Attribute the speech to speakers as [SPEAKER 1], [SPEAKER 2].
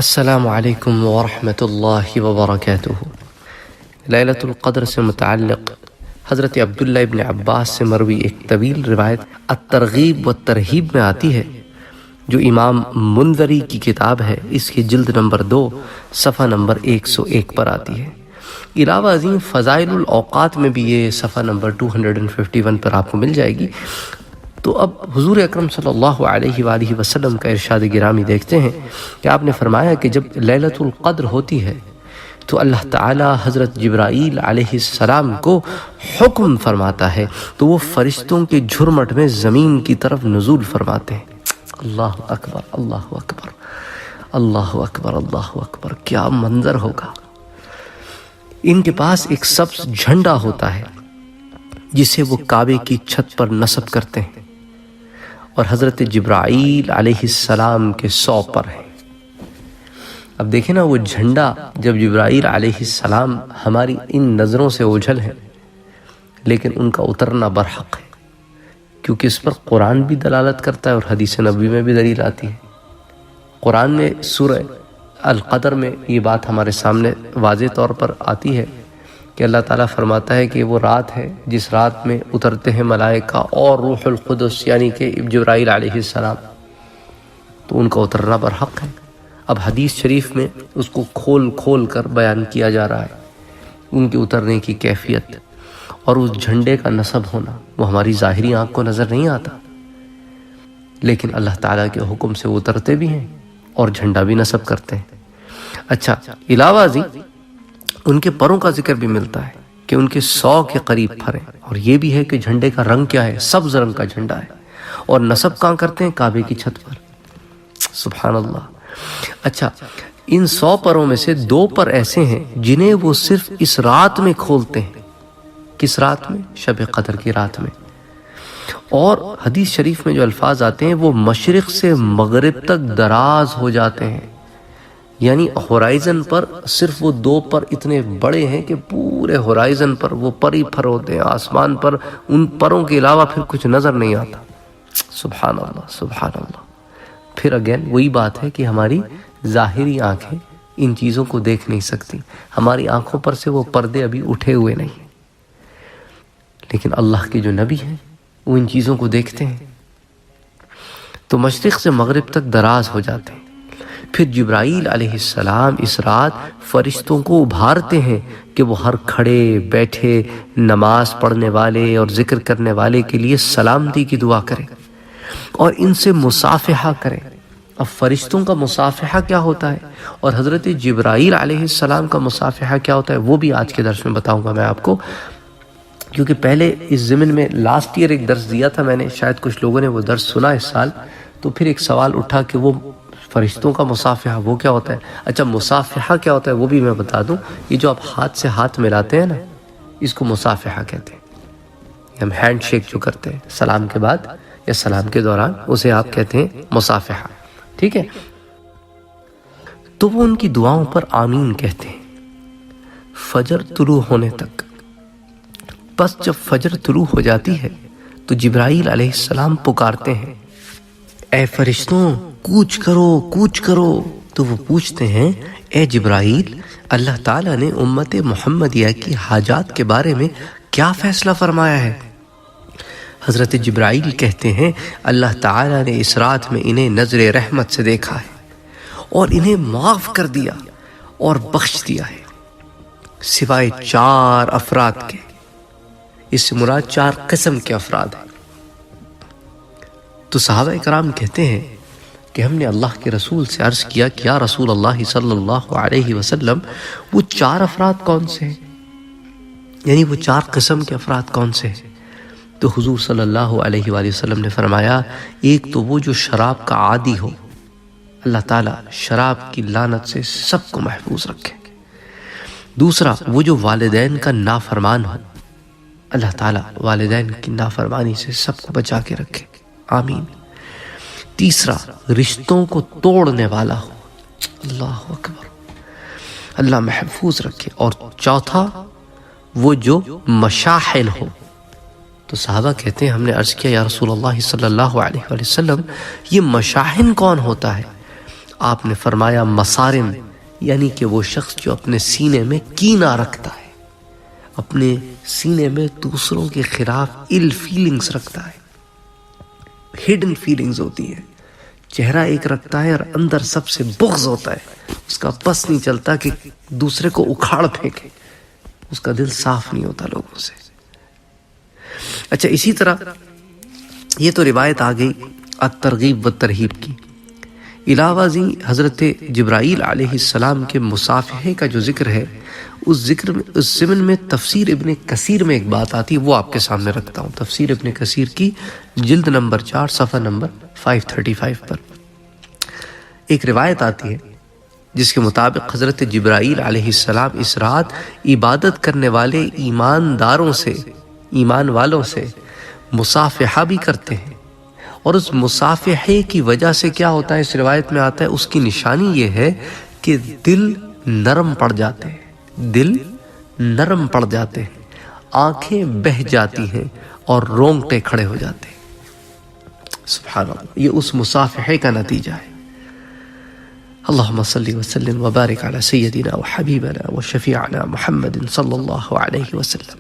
[SPEAKER 1] السلام علیکم ورحمۃ اللہ وبرکاتہ۔ لیلۃ القدر سے متعلق حضرت عبداللہ ابن عباس سے مروی ایک طویل روایت الترغیب و ترہیب میں آتی ہے، جو امام منذری کی کتاب ہے، اس کی جلد نمبر 2 صفحہ نمبر 101 پر آتی ہے۔ علاوہ ازیں فضائل الاوقات میں بھی یہ صفحہ نمبر 251 پر آپ کو مل جائے گی۔ تو اب حضور اکرم صلی اللہ علیہ وآلہ وسلم کا ارشاد گرامی دیکھتے ہیں کہ آپ نے فرمایا کہ جب لیلۃ القدر ہوتی ہے تو اللہ تعالی حضرت جبرائیل علیہ السلام کو حکم فرماتا ہے تو وہ فرشتوں کے جھرمٹ میں زمین کی طرف نزول فرماتے ہیں۔ اللہ اکبر، اللہ اکبر، اللہ اکبر، اللہ اکبر، کیا منظر ہوگا۔ ان کے پاس ایک سبز جھنڈا ہوتا ہے جسے وہ کعبے کی چھت پر نصب کرتے ہیں، اور حضرت جبرائیل علیہ السلام کے 100 پر ہے۔ اب دیکھیں نا، وہ جھنڈا جب جبرائیل علیہ السلام ہماری ان نظروں سے اوجھل ہے، لیکن ان کا اترنا برحق ہے، کیونکہ اس پر قرآن بھی دلالت کرتا ہے اور حدیث نبوی میں بھی دلیل آتی ہے۔ قرآن میں سورہ القدر میں یہ بات ہمارے سامنے واضح طور پر آتی ہے کہ اللہ تعالیٰ فرماتا ہے کہ وہ رات ہے جس رات میں اترتے ہیں ملائکہ اور روح القدس، یعنی کہ جبرائیل علیہ السلام، تو ان کا اترنا برحق ہے۔ اب حدیث شریف میں اس کو کھول کھول کر بیان کیا جا رہا ہے، ان کے اترنے کی کیفیت اور اس جھنڈے کا نصب ہونا۔ وہ ہماری ظاہری آنکھ کو نظر نہیں آتا، لیکن اللہ تعالیٰ کے حکم سے وہ اترتے بھی ہیں اور جھنڈا بھی نصب کرتے ہیں۔ اچھا، علاوہ ازیں ان کے پروں کا ذکر بھی ملتا ہے کہ ان کے 100 کے قریب پر ہیں، اور یہ بھی ہے کہ جھنڈے کا رنگ کیا ہے، سبز رنگ کا جھنڈا ہے، اور نصب کہاں کرتے ہیں؟ کعبے کی چھت پر۔ سبحان اللہ۔ اچھا، ان 100 پروں میں سے 2 پر ایسے ہیں جنہیں وہ صرف اس رات میں کھولتے ہیں۔ کس رات میں؟ شب قدر کی رات میں۔ اور حدیث شریف میں جو الفاظ آتے ہیں وہ مشرق سے مغرب تک دراز ہو جاتے ہیں، یعنی ہورائزن پر صرف وہ 2 پر اتنے بڑے ہیں کہ پورے ہورائزن پر وہ پر ہی پر ہوتے ہیں، آسمان پر ان پروں کے علاوہ پھر کچھ نظر نہیں آتا۔ سبحان اللہ، سبحان اللہ۔ پھر اگین وہی بات ہے کہ ہماری ظاہری آنکھیں ان چیزوں کو دیکھ نہیں سکتی، ہماری آنکھوں پر سے وہ پردے ابھی اٹھے ہوئے نہیں، لیکن اللہ کے جو نبی ہیں وہ ان چیزوں کو دیکھتے ہیں۔ تو مشرق سے مغرب تک دراز ہو جاتے ہیں۔ پھر جبرائیل علیہ السلام اس رات فرشتوں کو ابھارتے ہیں کہ وہ ہر کھڑے بیٹھے نماز پڑھنے والے اور ذکر کرنے والے کے لیے سلامتی کی دعا کریں اور ان سے مصافحہ کریں۔ اب فرشتوں کا مصافحہ کیا ہوتا ہے اور حضرت جبرائیل علیہ السلام کا مصافحہ کیا ہوتا ہے، وہ بھی آج کے درس میں بتاؤں گا میں آپ کو، کیونکہ پہلے اس ضمن میں لاسٹ ایئر ایک درس دیا تھا میں نے، شاید کچھ لوگوں نے وہ درس سنا اس سال، تو پھر ایک سوال اٹھا کہ وہ فرشتوں کا مصافحہ وہ کیا ہوتا ہے۔ اچھا، مصافحہ کیا ہوتا ہے وہ بھی میں بتا دوں۔ یہ جو آپ ہاتھ سے ہاتھ ملاتے ہیں نا، اس کو مصافحہ کہتے ہیں۔ ہم ہینڈ شیک جو کرتے ہیں سلام کے بعد یا سلام کے دوران، اسے آپ کہتے ہیں مصافحہ، ٹھیک ہے۔ تو وہ ان کی دعاؤں پر آمین کہتے ہیں فجر طلوع ہونے تک۔ بس جب فجر طلوع ہو جاتی ہے تو جبرائیل علیہ السلام پکارتے ہیں، اے فرشتوں کوچ کرو، کوچ کرو۔ تو وہ پوچھتے ہیں، اے جبرائیل، اللہ تعالیٰ نے امت محمدیہ کی حاجات کے بارے میں کیا فیصلہ فرمایا ہے؟ حضرت جبرائیل کہتے ہیں، اللہ تعالیٰ نے اس رات میں انہیں نظر رحمت سے دیکھا ہے اور انہیں معاف کر دیا اور بخش دیا ہے، سوائے 4 افراد کے۔ اس سے مراد 4 قسم کے افراد ہیں۔ تو صحابہ کرام کہتے ہیں کہ ہم نے اللہ کے رسول سے عرض کیا کہ یا رسول اللہ صلی اللہ علیہ وسلم، وہ 4 افراد کون سے ہیں؟ یعنی وہ 4 قسم کے افراد کون سے ہیں؟ تو حضور صلی اللہ علیہ وآلہ وسلم نے فرمایا، ایک تو وہ جو شراب کا عادی ہو، اللہ تعالیٰ شراب کی لعنت سے سب کو محفوظ رکھے۔ دوسرا، وہ جو والدین کا نافرمان ہو، اللہ تعالیٰ والدین کی نافرمانی سے سب کو بچا کے رکھے، آمین۔ تیسرا، رشتوں کو توڑنے والا ہو، اللہ اکبر، اللہ محفوظ رکھے۔ اور چوتھا، وہ جو مشاحن ہو۔ تو صحابہ کہتے ہیں، ہم نے عرض کیا یا رسول اللہ صلی اللہ علیہ وسلم، یہ مشاحن کون ہوتا ہے؟ آپ نے فرمایا مصارم، یعنی کہ وہ شخص جو اپنے سینے میں کینہ رکھتا ہے، اپنے سینے میں دوسروں کے خلاف ill feelings رکھتا ہے، hidden feelings ہوتی ہیں، چہرہ ایک رکھتا ہے اور اندر سب سے بغض ہوتا ہے، اس کا بس نہیں چلتا کہ دوسرے کو اکھاڑ پھینکے، اس کا دل صاف نہیں ہوتا لوگوں سے۔ اچھا، اسی طرح یہ تو روایت آ گئی الترغیب والترہیب کی، علاوہ ازیں حضرت جبرائیل علیہ السلام کے مصافحے کا جو ذکر ہے، اس ضمن میں تفسیر ابن کثیر میں ایک بات آتی ہے، وہ آپ کے سامنے رکھتا ہوں۔ تفسیر ابن کثیر کی جلد نمبر 4 صفحہ نمبر 535 پر ایک روایت آتی ہے جس کے مطابق حضرت جبرائیل علیہ السلام اس رات عبادت کرنے والے ایمان والوں سے مصافحہ بھی کرتے ہیں، اور اس مصافحے کی وجہ سے کیا ہوتا ہے، اس روایت میں آتا ہے، اس کی نشانی یہ ہے کہ دل نرم پڑ جاتے ہیں، دل نرم پڑ جاتے ہیں، آنکھیں بہہ جاتی ہیں اور رونگٹے کھڑے ہو جاتے ہیں۔ سبحان اللہ، یہ اس مصافحے کا نتیجہ ہے۔ اللہم صلی وسلم وبارک علی سیدنا و حبیبنا و شفیعنا محمد صلی اللہ علیہ وسلم۔